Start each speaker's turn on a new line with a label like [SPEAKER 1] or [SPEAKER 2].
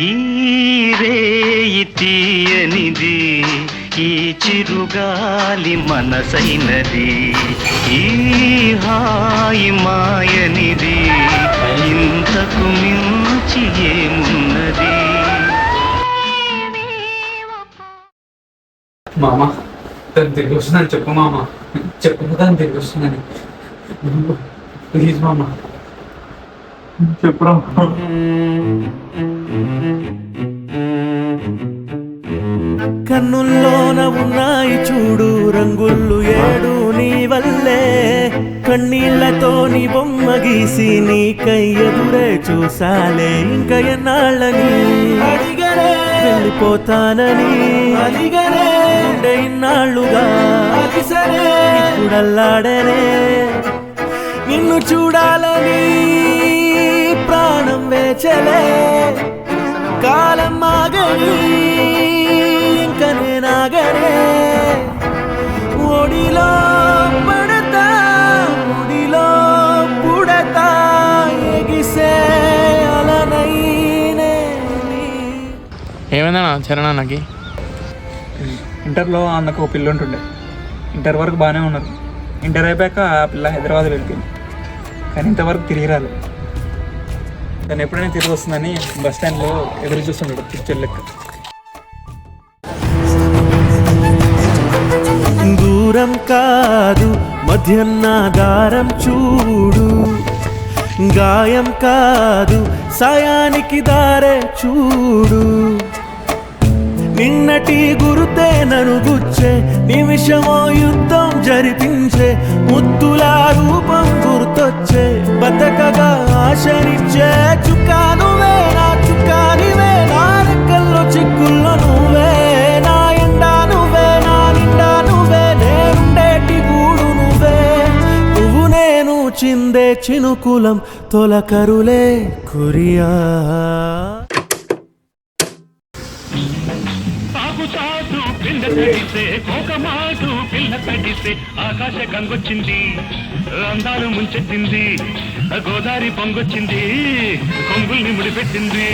[SPEAKER 1] ఈ రేయి తీయనిది, ఈ చిరుగాలి మనసైనది, ఈ హాయి మాయనిది, ఇంతకు మించి ఏమున్నది.
[SPEAKER 2] మామ తను తిరిగి వస్తుందని చెప్పు మామ, చెప్పు తను తిరిగి వస్తుందని. ప్లీజ్ మామ చెప్పురా.
[SPEAKER 3] కన్నుల్లోన ఉన్నాయి చూడు రంగుళ్ళు ఏడు నీ వల్లే, కన్నీళ్లతో నీ బొమ్మ గీసి నీకై ఎదురే చూసాలే. ఇంకా ఎన్నాళ్ళని అడిగనే వెళ్ళిపోతానని అడిగనే ఇన్నాళ్ళుగా అదిసరే ఇప్పుడల్లాడనే నిన్ను చూడాలని ప్రాణం వేచలే. కాలం ఆగని ఇంక నేనాగనే ఒడిలో పడతా ఒడిలో పుడతా ఎగిసే అలనైనే.
[SPEAKER 4] ఏమైందన్నా చరణాన్నకి?
[SPEAKER 2] ఇంటర్లో అన్నకు ఒక పిల్ల ఉంటుండే, ఇంటర్ వరకు బాగానే ఉన్నారు. ఇంటర్ అయిపోయాక ఆ పిల్ల హైదరాబాద్ వెళ్ళిపోయింది, కానీ ఇంతవరకు తిరిగి రాలేదు. తను ఎప్పుడైనా తిరిగి వస్తుందని బస్ స్టాండ్లో ఎదురు చూస్తుంటాడు పిక్చర్ లెక్క.
[SPEAKER 3] దూరం కాదు మధ్యన్న దారం చూడు, గాయం కాదు సాయానికి దారే చూడు. నిన్నటి గురుతే నన్ను గుచ్చే నిమిషమో యుద్ధం జరిపించే, ముద్దుల రూపం గుర్తొచ్చే బతకగా ఆశనిచ్చే. చుక్కానువే నా చుక్కానివే, నా రెక్కల్లో చిక్కుల్లో నువ్వే, నా ఎండా నువ్వే, నా నిండా నువ్వే, నేనుండేటి గూడు నువ్వే. నువ్వు నేను చిందే చినుకులం తొలకరులే కురియా.
[SPEAKER 1] సాగుసాటు పిల్ల తడిసే, కోకమాటు పిల్ల తడిసే, ఆకాశ గంగొచ్చింది, అందాలు ముంచెత్తింది, గోదావరి పొంగొచ్చింది, కొంగుల్ని ముడిపెట్టింది.